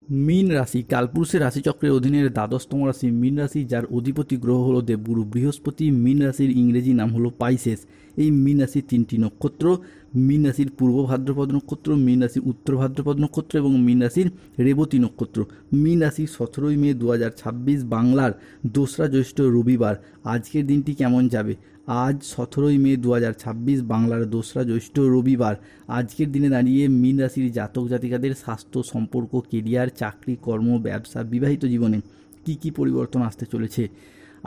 মীন রাশি কালপুরুষের রাশিচক্রের অধীনের দ্বাদশতম রাশি মীন রাশি, যার অধিপতি গ্রহ হলো দেবগুরু বৃহস্পতি। মীন রাশির ইংরেজি নাম হলো পাইসেস। এই মীন রাশির তিনটি নক্ষত্র: মীন রাশির পূর্ব ভাদ্রপদ নক্ষত্র, মীন রাশির উত্তর ভাদ্রপদ নক্ষত্র এবং মীন রাশির রেবতী নক্ষত্র। মীন রাশি 17ই মে 2026 বাংলার 2রা জ্যৈষ্ঠ রবিবার। আজকের দিনটি কেমন যাবে? আজ 17ই মে 2026 বাংলার 2রা জ্যৈষ্ঠ রবিবার। আজকের দিনে দাঁড়িয়ে মীন রাশির জাতক জাতিকাদের স্বাস্থ্য, সম্পর্ক, কেরিয়ার, চাকরি, কর্ম, ব্যবসা, বিবাহিত জীবনে কি কি পরিবর্তন আসতে চলেছে?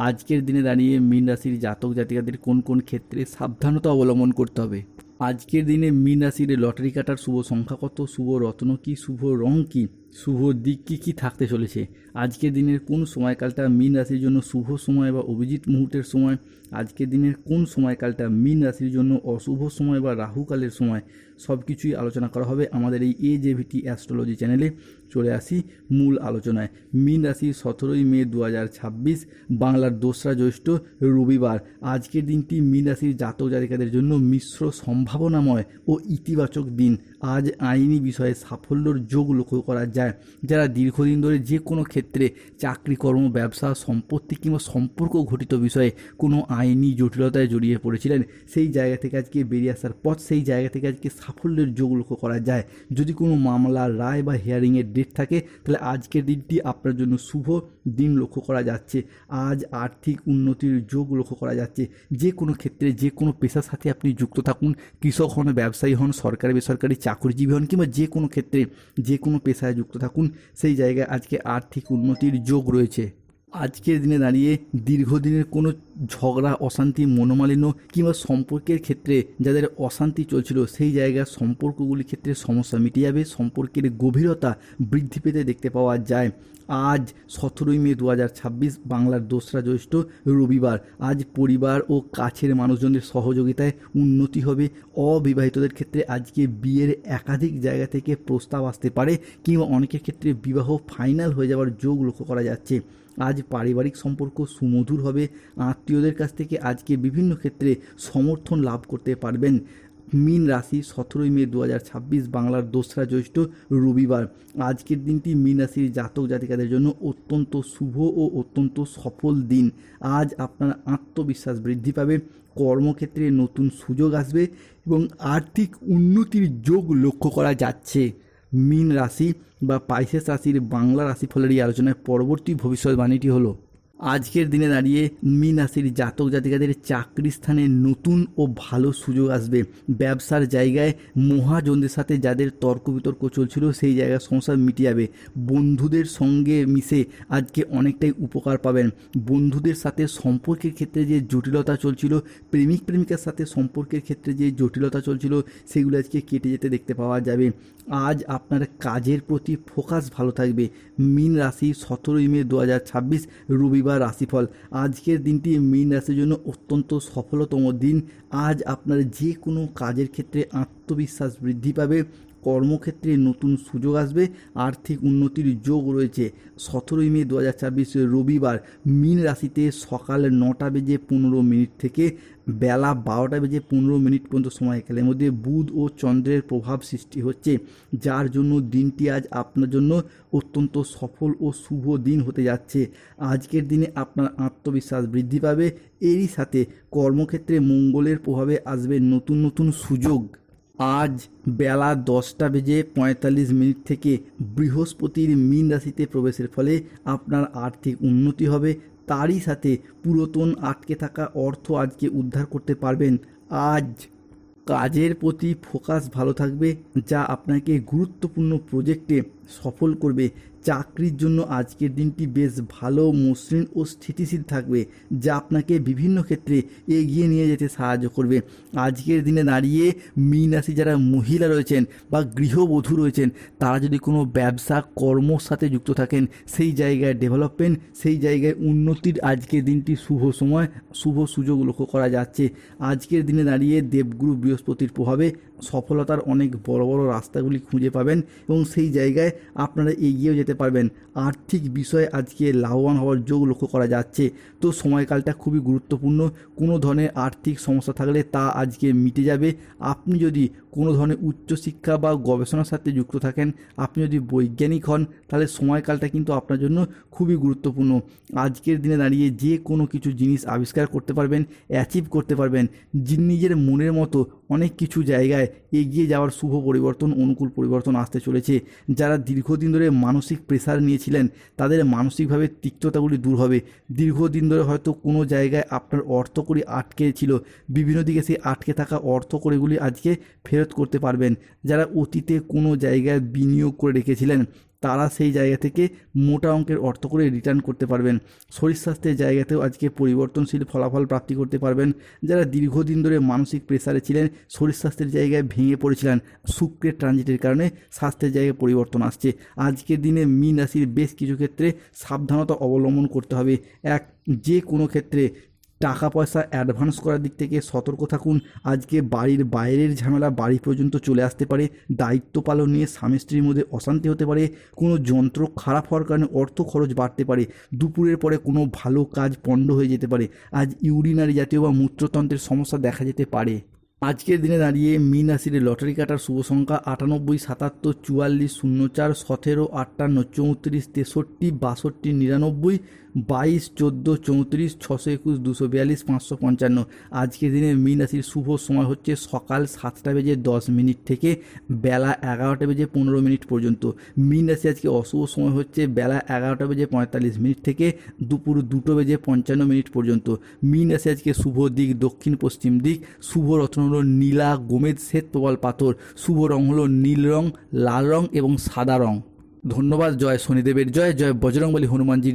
আজকের দিনে দাঁড়িয়ে মীন রাশির জাতক জাতিকাদের কোন কোন ক্ষেত্রে সাবধানতা অবলম্বন করতে হবে? আজকের দিনে মীন রাশির লটারি কাটার শুভ সংখ্যা কত? শুভ রত্ন কী? শুভ রং কী? শুভ দিক কী কী থাকতে চলেছে? আজকের দিনের কোন সময়কালটা মীন রাশির জন্য শুভ সময় বা অভিজিৎ মুহূর্তের সময়? আজকের দিনের কোন সময়কালটা মীন রাশির জন্য অশুভ সময় বা রাহুকালের সময়? সব কিছুই আলোচনা করা হবে আমাদের এই AJVT অ্যাস্ট্রোলজি চ্যানেলে। চলে আসি মূল আলোচনায়। মীন রাশি 17ই মে 2026 বাংলার 2রা জ্যৈষ্ঠ রবিবার। আজকের দিনটি মীন রাশির জাতক জাতিকাদের জন্য মিশ্র সম্ভাবনাময় ও ইতিবাচক দিন। আজ আইনি বিষয়ে সাফল্যের যোগ লক্ষ্য করা যায়। যারা দীর্ঘদিন ধরে যে কোনো ক্ষেত্রে চাকরি, কর্ম, ব্যবসা, সম্পত্তি কিংবা সম্পর্ক ঘটিত বিষয়ে কোনো আইনি জটিলতায় জড়িয়ে পড়েছিলেন, সেই জায়গা থেকে আজকে বেরিয়ে আসার পর সেই জায়গা থেকে আজকে সাফল্যের যোগ লক্ষ্য করা যায়। যদি কোনো মামলা, রায় বা হিয়ারিংয়ের ডেট থাকে, তাহলে আজকের দিনটি আপনার জন্য শুভ দিন লক্ষ্য করা যাচ্ছে। আজ আর্থিক উন্নতির যোগ লক্ষ্য করা যাচ্ছে। যে কোনো ক্ষেত্রে, যে কোনো পেশার সাথে আপনি যুক্ত থাকুন, কৃষক হন, ব্যবসায়ী হন, সরকারি বেসরকারি চাকরিজীবী হন কিংবা যে কোনো ক্ষেত্রে, যে কোনো পেশায় যুক্ত থাকুন, সেই জায়গায় আজকে আর্থিক উন্নতির যোগ রয়েছে। আজকের দিনে দাঁড়িয়ে দীর্ঘদিনের কোনো ঝগড়া, অশান্তি, মনোমালিন্য কিংবা সম্পর্কের ক্ষেত্রে যাদের অশান্তি চলছিল, সেই জায়গার সম্পর্কগুলির ক্ষেত্রে সমস্যা মিটে যাবে। সম্পর্কের গভীরতা বৃদ্ধি পেতে দেখতে পাওয়া যায়। আজ 17ই মে 2026 বাংলার 2রা জ্যৈষ্ঠ রবিবার। আজ পরিবার ও কাছের মানুষজনদের সহযোগিতায় উন্নতি হবে। অবিবাহিতদের ক্ষেত্রে আজকে বিয়ের একাধিক জায়গা থেকে প্রস্তাব আসতে পারে কিংবা অনেকের ক্ষেত্রে বিবাহ ফাইনাল হয়ে যাওয়ার যোগ লক্ষ্য করা যাচ্ছে। আজ পারিবারিক সম্পর্ক সুমধুর হবে। আত্মীয়দের কাছ থেকে আজকে বিভিন্ন ক্ষেত্রে সমর্থন লাভ করতে পারবেন। মীন রাশি 17ই মে 2026 বাংলার 2রা জ্যৈষ্ঠ রবিবার। আজকের দিনটি মীন রাশির জাতক জাতিকাদের জন্য অত্যন্ত শুভ ও অত্যন্ত সফল দিন। আজ আপনার আত্মবিশ্বাস বৃদ্ধি পাবে, কর্মক্ষেত্রে নতুন সুযোগ আসবে এবং আর্থিক উন্নতির যোগ লক্ষ্য করা যাচ্ছে। মীন রাশি বা পাইসেস রাশির বাংলা রাশিফলের এই আলোচনায় পরবর্তী ভবিষ্যৎবাণীটি হলো: আজকের দিনে দাঁড়িয়ে মীন রাশির জাতক জাতিকাদের চাকরি স্থানে নতুন ও ভালো সুযোগ আসবে। ব্যবসার জায়গায় মহাজনদের সাথে যাদের তর্ক বিতর্ক চলছিল, সেই জায়গায় সমস্যা মিটে যাবে। বন্ধুদের সঙ্গে মিশে আজকে অনেকটাই উপকার পাবেন। বন্ধুদের সাথে সম্পর্কের ক্ষেত্রে যে জটিলতা চলছিল, প্রেমিক প্রেমিকার সাথে সম্পর্কের ক্ষেত্রে যে জটিলতা চলছিল, সেগুলো আজকে কেটে যেতে দেখতে পাওয়া যাবে। আজ আপনার কাজের প্রতি ফোকাস ভালো থাকবে। মীন রাশি 17ই মে 2026 রবিবার রাশিফল। আজকের দিনটি মীন রাশির জন্য অত্যন্ত সফলতম দিন। আজ আপনার যে কোনো কাজের ক্ষেত্রে আত্মবিশ্বাস বৃদ্ধি পাবে, কর্মক্ষেত্রে নতুন সুযোগ আসবে, আর্থিক উন্নতির যোগ রয়েছে। 17ই মে 2026 রবিবার মীন রাশিতে সকাল 9:15 থেকে বেলা 12:15 পর্যন্ত সময়কালের মধ্যে বুধ ও চন্দ্রের প্রভাব সৃষ্টি হচ্ছে, যার জন্য দিনটি আজ আপনার জন্য অত্যন্ত সফল ও শুভ দিন হতে যাচ্ছে। আজকের দিনে আপনার আত্মবিশ্বাস বৃদ্ধি পাবে, এরই সাথে কর্মক্ষেত্রে মঙ্গলের প্রভাবে আসবে নতুন নতুন সুযোগ। আজ বেলা 10:45 থেকে বৃহস্পতির মীন রাশিতে প্রবেশের ফলে আপনার আর্থিক উন্নতি হবে। তারই সাথে পুরাতন আটকে থাকা অর্থ আজকে উদ্ধার করতে পারবেন। আজ কাজের প্রতি ফোকাস ভালো থাকবে, যা আপনাকে গুরুত্বপূর্ণ প্রজেক্টে সফল করবে। চাকরির জন্য আজকের দিনটি বেশ ভালো, মসৃণ ও স্থিতিশীল থাকবে, যা আপনাকে বিভিন্ন ক্ষেত্রে এগিয়ে নিয়ে যেতে সাহায্য করবে। আজকের দিনে দাঁড়িয়ে মীন রাশি যারা মহিলা রয়েছেন বা গৃহবধূ রয়েছেন, তারা যদি কোনো ব্যবসা কর্মর সাথে যুক্ত থাকেন, সেই জায়গায় ডেভেলপমেন্ট, সেই জায়গায় উন্নতির আজকের দিনটি শুভ সময়, শুভ সুযোগ লক্ষ্য করা যাচ্ছে। আজকের দিনে দাঁড়িয়ে দেবগুরু বৃহস্পতির প্রভাবে সফলতার অনেক বড় বড় রাস্তাগুলি খুঁজে পাবেন এবং সেই জায়গায় আপনারা এগিয়েও যেতে পারবেন। আর্থিক বিষয়ে আজকে লাভবান হওয়ার যোগ লক্ষ্য করা যাচ্ছে। তো সময়কালটা খুবই গুরুত্বপূর্ণ। কোনো ধরনের আর্থিক সমস্যা থাকলে তা আজকে মিটে যাবে। আপনি যদি কোনো ধরনের উচ্চশিক্ষা বা গবেষণার সাথে যুক্ত থাকেন, আপনি যদি বৈজ্ঞানিক হন, তাহলে সময়কালটা কিন্তু আপনার জন্য খুবই গুরুত্বপূর্ণ। আজকের দিনে দাঁড়িয়ে যে কোনো কিছু জিনিস আবিষ্কার করতে পারবেন, অ্যাচিভ করতে পারবেন, নিজের মনের মতো অনেক কিছু জায়গায় এগিয়ে যাওয়ার শুভ পরিবর্তন, অনুকূল পরিবর্তন আসতে চলেছে। যারা দীর্ঘদিন ধরে মানসিক প্রেসার নিয়েছিলেন, তাদের মানসিকভাবে তিক্ততাগুলি দূর হবে। দীর্ঘদিন ধরে হয়তো কোনো জায়গায় আপনার অর্থকড়ি আটকে ছিল, বিভিন্ন দিকে সেই আটকে থাকা অর্থকড়িগুলি আজকে ফেরত করতে পারবেন। যারা অতীতে কোনো জায়গায় বিনিয়োগ করে রেখেছিলেন, তারা সেই জায়গা থেকে মোটা অঙ্কের অর্থ করে রিটার্ন করতে পারবেন। শরীর স্বাস্থ্যের জায়গাতেও আজকে পরিবর্তনশীল ফলাফল প্রাপ্তি করতে পারবেন। যারা দীর্ঘদিন ধরে মানসিক প্রেসারে ছিলেন, শরীর স্বাস্থ্যের জায়গায় ভেঙে পড়েছিলেন, শুক্রের ট্রানজিটের কারণে স্বাস্থ্যের জায়গায় পরিবর্তন আসছে। আজকের দিনে মীন রাশির বেশ কিছু ক্ষেত্রে সাবধানতা অবলম্বন করতে হবে। যে কোনো ক্ষেত্রে টাকা পয়সা অ্যাডভান্স করার দিক থেকে সতর্ক থাকুন। আজকে বাড়ির বাইরের ঝামেলা বাড়ি পর্যন্ত চলে আসতে পারে। দায়িত্ব পালন নিয়ে স্বামী স্ত্রীর মধ্যে অশান্তি হতে পারে। কোনো যন্ত্র খারাপ হওয়ার কারণে অর্থ খরচ বাড়তে পারে। দুপুরের পরে কোনো ভালো কাজ পণ্ড হয়ে যেতে পারে। আজ ইউরিনারি জাতীয় বা মূত্রতন্ত্রের সমস্যা দেখা যেতে পারে। আজকের দিনে দাঁড়িয়ে মীন রাশির লটারি কাটার শুভ সংখ্যা 98, 77, 44, 04, 17, 58, 34, 63, 62, 99, 22, 14, 34, 621, 242, 555। আজকের দিনে মীন রাশির শুভ সময় হচ্ছে সকাল 7:10 থেকে বেলা 11:15 পর্যন্ত। মীন রাশি আজকে অশুভ সময় হচ্ছে বেলা 11:45 থেকে দুপুর 2:55 পর্যন্ত। মীন রাশি আজকে শুভ দিক দক্ষিণ পশ্চিম দিক। শুভ রত্ন হলো নীলা, গোমেদ, শ্বেত প্রবাল পাথর। শুভ রং হলো নীল রং, লাল রং এবং সাদা রং। ধন্যবাদ। জয় শনিদেবের জয়, জয় বজরংবলী হনুমানজি।